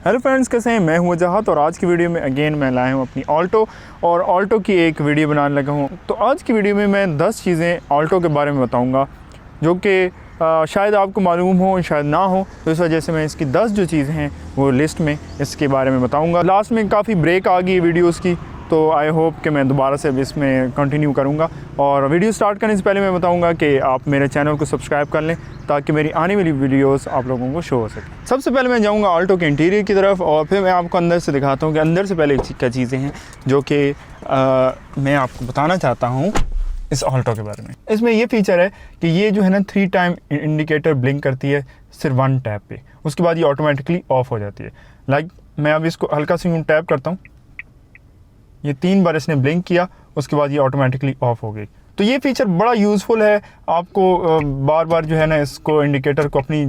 Hello friends, कैसे हैं? मैं हूं वजाहत और आज की वीडियो में अगेन मैं लाया हूं अपनी ऑल्टो और ऑल्टो की एक वीडियो बनाने लगा हूं। तो आज की वीडियो में मैं 10 चीज़ें ऑल्टो के बारे में बताऊंगा जो कि शायद आपको मालूम हो शायद ना हो। तो इस वजह से मैं इसकी 10 जो चीज़ें हैं वो लिस्ट में इसके बारे में बताऊँगा। लास्ट में काफ़ी ब्रेक आ गई वीडियोज़ की, तो आई होप कि मैं दोबारा से अब इसमें कंटिन्यू करूँगा। और वीडियो स्टार्ट करने से पहले मैं बताऊँगा कि आप मेरे चैनल को सब्सक्राइब कर लें ताकि मेरी आने वाली वीडियोस आप लोगों को शो हो सके। सबसे पहले मैं जाऊँगा ऑल्टो के इंटीरियर की तरफ और फिर मैं आपको अंदर से दिखाता हूँ कि अंदर से पहले क्या चीज़ें हैं जो कि मैं आपको बताना चाहता हूँ इस ऑल्टो के बारे में। इसमें ये फीचर है कि ये जो है ना 3 टाइम इंडिकेटर ब्लिंक करती है सिर्फ 1 टैप पे, उसके बाद ये ऑटोमेटिकली ऑफ हो जाती है। लाइक मैं अब इसको हल्का से यूँ टैप करता हूँ, ये 3 बार इसने ब्लिंक किया, उसके बाद ये ऑटोमेटिकली ऑफ हो गई। तो ये फीचर बड़ा यूज़फुल है, आपको बार बार जो है ना इसको इंडिकेटर को अपनी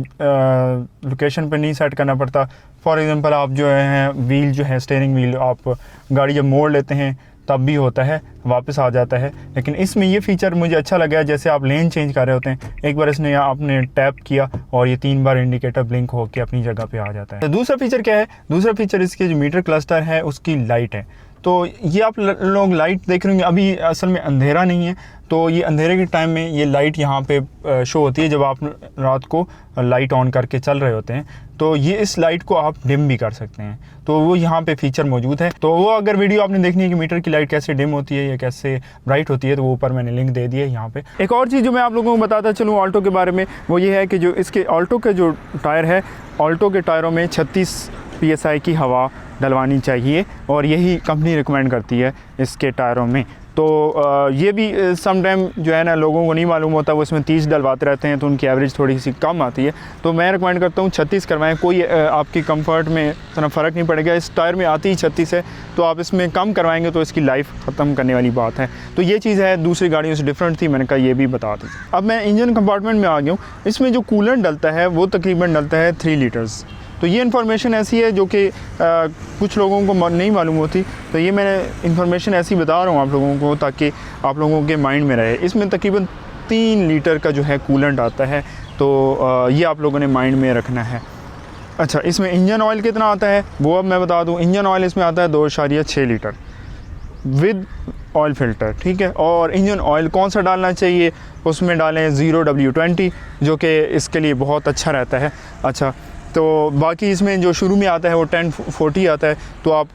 लोकेशन पे नहीं सेट करना पड़ता। फॉर एग्जांपल आप जो है व्हील जो है स्टीयरिंग व्हील आप गाड़ी जब मोड़ लेते हैं तब भी होता है, वापस आ जाता है। लेकिन इसमें ये फीचर मुझे अच्छा लगा, जैसे आप लेन चेंज कर रहे होते हैं, एक बार इसने आपने टैप किया और ये 3 बार इंडिकेटर ब्लिंक होकर अपनी जगह पे आ जाता है। तो दूसरा फीचर क्या है? दूसरा फीचर इसके जो मीटर क्लस्टर है उसकी लाइट है। तो ये आप लोग लाइट देख रहे होंगे, अभी असल में अंधेरा नहीं है, तो ये अंधेरे के टाइम में ये लाइट यहाँ पे शो होती है जब आप रात को लाइट ऑन करके चल रहे होते हैं। तो ये इस लाइट को आप डिम भी कर सकते हैं, तो वो यहाँ पे फीचर मौजूद है। तो वो अगर वीडियो आपने देखनी है कि मीटर की लाइट कैसे डिम होती है या कैसे ब्राइट होती है, तो वो ऊपर मैंने लिंक दे दिया है यहाँ पे। एक और चीज़ जो मैं आप लोगों को बताता चलूँ ऑल्टो के बारे में, वो ये है कि जो इसके ऑल्टो के जो टायर है, ऑल्टो के टायरों में 36 PSI की हवा डलवानी चाहिए और यही कंपनी रिकमेंड करती है इसके टायरों में। तो ये भी सम टाइम जो है ना लोगों को नहीं मालूम होता, वो इसमें 30 डलवाते रहते हैं तो उनकी एवरेज थोड़ी सी कम आती है। तो मैं रिकमेंड करता हूँ 36 करवाएं, कोई आपकी कंफर्ट में इतना फ़र्क नहीं पड़ेगा। इस टायर में आती ही 36 है, तो आप इसमें कम करवाएंगे तो इसकी लाइफ ख़त्म करने वाली बात है। तो ये चीज़ है, दूसरी गाड़ियों से डिफरेंट थी, मैंने कहा ये भी बता दूँ। अब मैं इंजन कंपार्टमेंट में आ गया हूँ। इसमें जो कूलेंट डलता है वो तकरीबन डलता है 3 लीटर्स। तो ये इन्फॉर्मेशन ऐसी है जो कि कुछ लोगों को नहीं मालूम होती, तो ये मैंने इन्फॉर्मेशन ऐसी बता रहा हूँ आप लोगों को ताकि आप लोगों के माइंड में रहे। इसमें तकरीबन 3 लीटर का जो है कूलेंट आता है, तो ये आप लोगों ने माइंड में रखना है। अच्छा, इसमें इंजन ऑयल कितना आता है वो अब मैं बता दूँ। इंजन ऑयल इसमें आता है 2.6 लीटर विद ऑयल फ़िल्टर, ठीक है। और इंजन ऑयल कौन सा डालना चाहिए? उसमें डालें 0W20 जो कि इसके लिए बहुत अच्छा रहता है। अच्छा, तो बाकी इसमें जो शुरू में आता है वो 1040 आता है, तो आप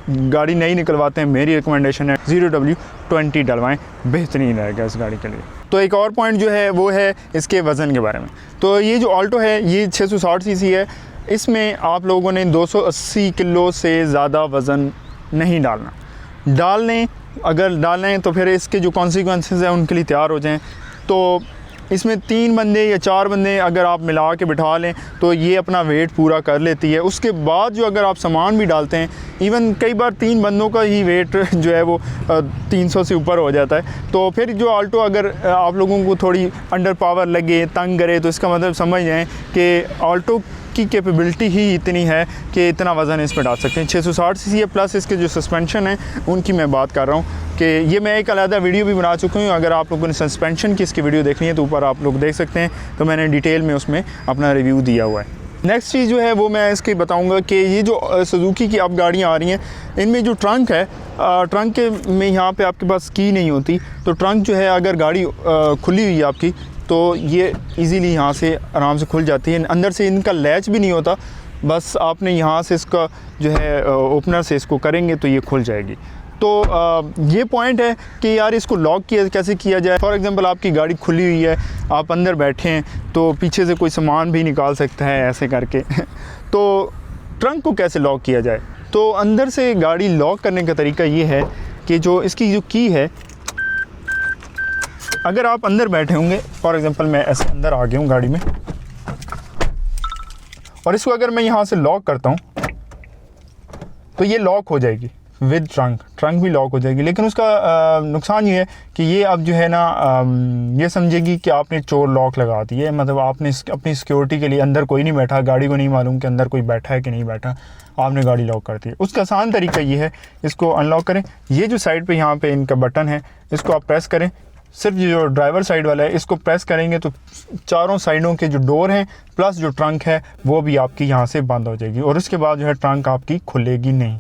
गाड़ी नहीं निकलवाते हैं, मेरी रिकमेंडेशन है 0W20 डलवाएं, बेहतरीन रहेगा इस गाड़ी के लिए। तो एक और पॉइंट जो है वो है इसके वज़न के बारे में। तो ये जो ऑल्टो है ये 660 cc है, इसमें आप लोगों ने 280 किलो से ज़्यादा वज़न नहीं डालना। डाल लें, अगर डालें तो फिर इसके जो कॉन्सिक्वेंसेस हैं उनके लिए तैयार हो जाएँ। तो इसमें 3 बंदे या 4 बंदे अगर आप मिला के बिठा लें तो ये अपना वेट पूरा कर लेती है। उसके बाद जो अगर आप सामान भी डालते हैं, इवन कई बार 3 बंदों का ही वेट जो है वो 300 से ऊपर हो जाता है। तो फिर जो ऑल्टो अगर आप लोगों को थोड़ी अंडर पावर लगे, तंग करे, तो इसका मतलब समझ जाएँ कि ऑल्टो की कैपेबिलिटी ही इतनी है कि इतना वज़न इस पर डाल सकते हैं। 660 cc है, प्लस इसके जो सस्पेंशन है उनकी मैं बात कर रहा हूँ कि ये मैं एक अलग वीडियो भी बना चुका हूँ। अगर आप लोगों ने सस्पेंशन की इसकी वीडियो देखनी है तो ऊपर आप लोग देख सकते हैं, तो मैंने डिटेल में उसमें अपना रिव्यू दिया हुआ है। नेक्स्ट चीज़ जो है वो मैं इसकी बताऊंगा कि ये जो सुजुकी की अब गाड़ियाँ आ रही हैं, इनमें जो ट्रंक है, ट्रंक के में यहाँ पे आपके पास की नहीं होती, तो ट्रंक जो है अगर गाड़ी खुली हुई है आपकी तो ये इजीली यहाँ से आराम से खुल जाती है। अंदर से इनका लैच भी नहीं होता, बस आपने यहाँ से इसका जो है ओपनर से इसको करेंगे तो ये खुल जाएगी। तो ये पॉइंट है कि यार इसको लॉक कैसे किया जाए। फॉर एग्जांपल आपकी गाड़ी खुली हुई है, आप अंदर बैठे हैं, तो पीछे से कोई सामान भी निकाल सकता है ऐसे करके तो ट्रंक को कैसे लॉक किया जाए? तो अंदर से गाड़ी लॉक करने का तरीका ये है कि जो इसकी जो की है, अगर आप अंदर बैठे होंगे, फॉर एग्जांपल मैं ऐसे अंदर आ गया हूँ गाड़ी में, और इसको अगर मैं यहाँ से लॉक करता हूँ तो ये लॉक हो जाएगी विद ट्रंक भी लॉक हो जाएगी। लेकिन उसका नुकसान ये है कि ये अब जो है ना ये समझेगी कि आपने चोर लॉक लगा दी है, मतलब आपने अपनी सिक्योरिटी के लिए, अंदर कोई नहीं बैठा, गाड़ी को नहीं मालूम कि अंदर कोई बैठा है कि नहीं बैठा, आपने गाड़ी लॉक कर दी है। उसका आसान तरीका ये है, इसको अनलॉक करें, ये जो साइड पे यहाँ पे इनका बटन है इसको आप प्रेस करें, सिर्फ जो ड्राइवर साइड वाला है इसको प्रेस करेंगे तो चारों साइडों के जो डोर हैं प्लस जो ट्रंक है वो भी आपकी यहाँ से बंद हो जाएगी और उसके बाद जो है ट्रंक आपकी खुलेगी नहीं।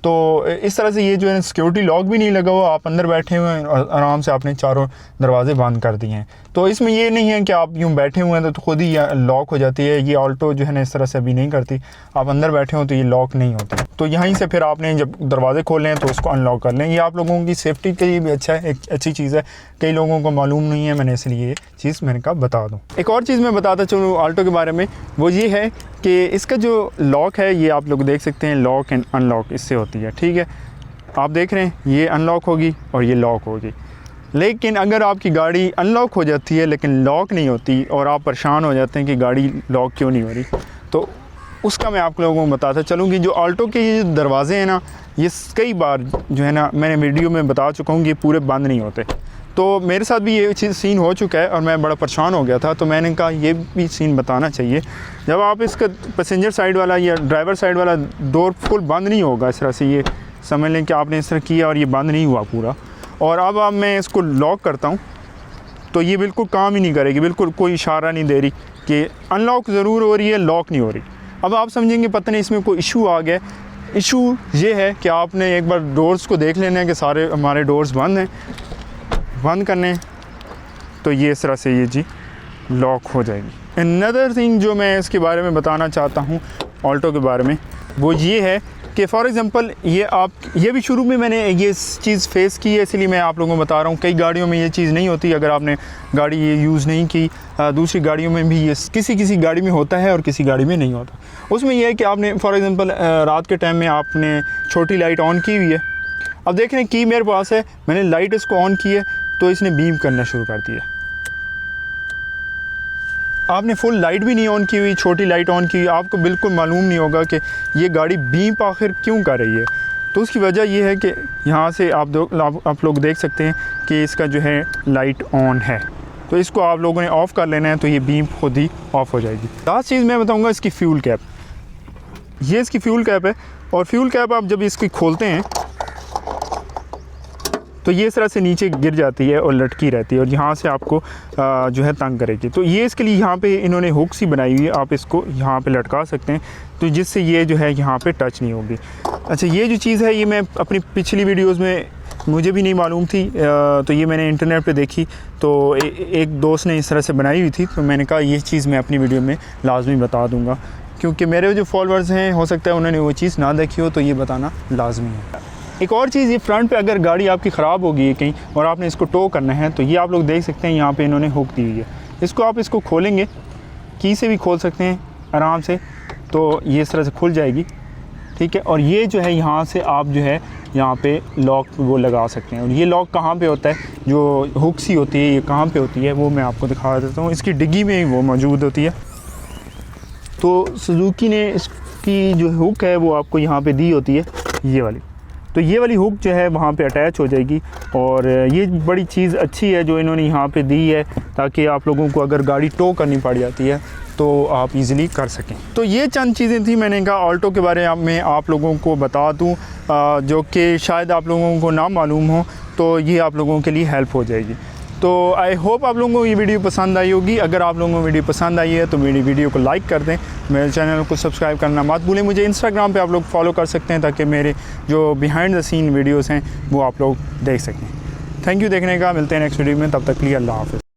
तो इस तरह से ये जो है सिक्योरिटी लॉक भी नहीं लगा हुआ, आप अंदर बैठे हुए हैं और आराम से आपने चारों दरवाजे बंद कर दिए हैं। तो इसमें ये नहीं है कि आप यूँ बैठे हुए हैं तो खुद ही लॉक हो जाती है। ये ऑल्टो जो है ना इस तरह से अभी नहीं करती, आप अंदर बैठे हो तो ये लॉक नहीं होती। तो यहीं से फिर आपने जब दरवाजे खोलें तो उसको अनलॉक कर लें। ये आप लोगों की सेफ्टी के लिए भी अच्छा है, एक अच्छी चीज़ है। कई लोगों को मालूम नहीं है, मैंने इसलिए ये चीज़ मैंने कहा बता दूँ। एक और चीज़ मैं बताता चलूँ ऑल्टो के बारे में, वो ये है कि इसका जो लॉक है ये आप लोग देख सकते हैं, लॉक एंड अनलॉक इससे होती है। ठीक है, आप देख रहे हैं ये अनलॉक होगी और ये लॉक होगी। लेकिन अगर आपकी गाड़ी अनलॉक हो जाती है लेकिन लॉक नहीं होती और आप परेशान हो जाते हैं कि गाड़ी लॉक क्यों नहीं हो रही, तो उसका मैं आप लोगों को बताता चलूँ कि जो ऑल्टो के ये दरवाजे हैं ना, ये कई बार जो है ना मैंने वीडियो में बता चुका हूँ कि पूरे बंद नहीं होते। तो मेरे साथ भी ये चीज़ सीन हो चुका है और मैं बड़ा परेशान हो गया था। तो मैंने कहा ये भी सीन बताना चाहिए। जब आप इसका पैसेंजर साइड वाला या ड्राइवर साइड वाला डोर फुल बंद नहीं होगा, इस तरह से ये समझ लें कि आपने इस तरह किया और ये बंद नहीं हुआ पूरा, और अब मैं इसको लॉक करता हूँ तो ये बिल्कुल काम ही नहीं करेगी, बिल्कुल कोई इशारा नहीं दे रही कि अनलॉक ज़रूर हो रही है, लॉक नहीं हो रही। अब आप समझेंगे पता नहीं इसमें कोई इशू आ गया। इशू ये है कि आपने एक बार डोर्स को देख लेना है कि सारे हमारे डोर्स बंद हैं, बंद करने तो ये इस तरह से ये जी लॉक हो जाएगी। अनदर थिंग जो मैं इसके बारे में बताना चाहता हूँ ऑल्टो के बारे में, वो ये है कि फॉर एग्ज़ाम्पल ये भी शुरू में मैंने ये चीज़ फेस की है, इसलिए मैं आप लोगों को बता रहा हूँ। कई गाड़ियों में ये चीज़ नहीं होती, अगर आपने गाड़ी ये यूज़ नहीं की। दूसरी गाड़ियों में भी ये किसी गाड़ी में होता है और किसी गाड़ी में नहीं होता। उसमें यह है कि आपने फॉर एग्ज़ाम्पल रात के टाइम में आपने छोटी लाइट ऑन की हुई है। अब देख रहे हैं की मेरे पास है, मैंने लाइट इसको ऑन की है तो इसने बीम करना शुरू कर दिया। आपने फुल लाइट भी नहीं ऑन की हुई, छोटी लाइट ऑन की हुई, आपको बिल्कुल मालूम नहीं होगा कि ये गाड़ी बीम आखिर क्यों कर रही है। तो उसकी वजह ये है कि यहाँ से आप लोग देख सकते हैं कि इसका जो है लाइट ऑन है, तो इसको आप लोगों ने ऑफ़ कर लेना है तो ये बीम खुद ही ऑफ़ हो जाएगी। लास्ट चीज़ मैं बताऊँगा इसकी फ्यूल कैप। ये इसकी फ्यूल कैप है और फ्यूल कैप आप जब इसकी खोलते हैं तो ये इस तरह से नीचे गिर जाती है और लटकी रहती है और यहाँ से आपको जो है तंग करेगी। तो ये इसके लिए यहाँ पे इन्होंने हुक्स ही बनाई हुई है, आप इसको यहाँ पे लटका सकते हैं तो जिससे ये जो है यहाँ पे टच नहीं होगी। अच्छा, ये जो चीज़ है ये मैं अपनी पिछली वीडियोज़ में मुझे भी नहीं मालूम थी, तो ये मैंने इंटरनेट पे देखी तो एक दोस्त ने इस तरह से बनाई हुई थी, तो मैंने कहा ये चीज़ मैं अपनी वीडियो में लाजमी बता दूँगा, क्योंकि मेरे जो फॉलोअर्स हैं हो सकता है उन्होंने वो चीज़ ना देखी हो, तो ये बताना लाजमी है। एक और चीज़, ये फ्रंट पे अगर गाड़ी आपकी ख़राब होगी कहीं और आपने इसको टो करना है तो ये आप लोग देख सकते हैं यहाँ पे इन्होंने हुक दी हुई है। इसको आप इसको खोलेंगे, की से भी खोल सकते हैं आराम से, तो ये इस तरह से खुल जाएगी। ठीक है, और ये जो है यहाँ से आप जो है यहाँ पे लॉक वो लगा सकते हैं। और ये लॉक कहाँ पे होता है, जो हुक सी होती है ये कहाँ पे होती है वो मैं आपको दिखा देता हूँ। इसकी डिग्गी में वो मौजूद होती है। तो सुजुकी ने इसकी जो हुक है वो आपको यहाँ पे दी होती है, ये वाली। तो ये वाली हुक जो है वहाँ पे अटैच हो जाएगी और ये बड़ी चीज़ अच्छी है जो इन्होंने यहाँ पे दी है, ताकि आप लोगों को अगर गाड़ी टो करनी पड़ जाती है तो आप इजीली कर सकें। तो ये चंद चीज़ें थी, मैंने कहा ऑल्टो के बारे में आप लोगों को बता दूँ, जो कि शायद आप लोगों को ना मालूम हो, तो ये आप लोगों के लिए हेल्प हो जाएगी। तो आई होप आप लोगों को ये वीडियो पसंद आई होगी। अगर आप लोगों को वीडियो पसंद आई है तो मेरी वीडियो को लाइक कर दें, मेरे चैनल को सब्सक्राइब करना मत भूलें। मुझे इंस्टाग्राम पे आप लोग फॉलो कर सकते हैं ताकि मेरे जो बिहाइंड द सीन वीडियोस हैं वो आप लोग देख सकें। थैंक यू देखने का, मिलते हैं नेक्स्ट वीडियो में, तब तक के लिए अल्लाह हाफ़िज़।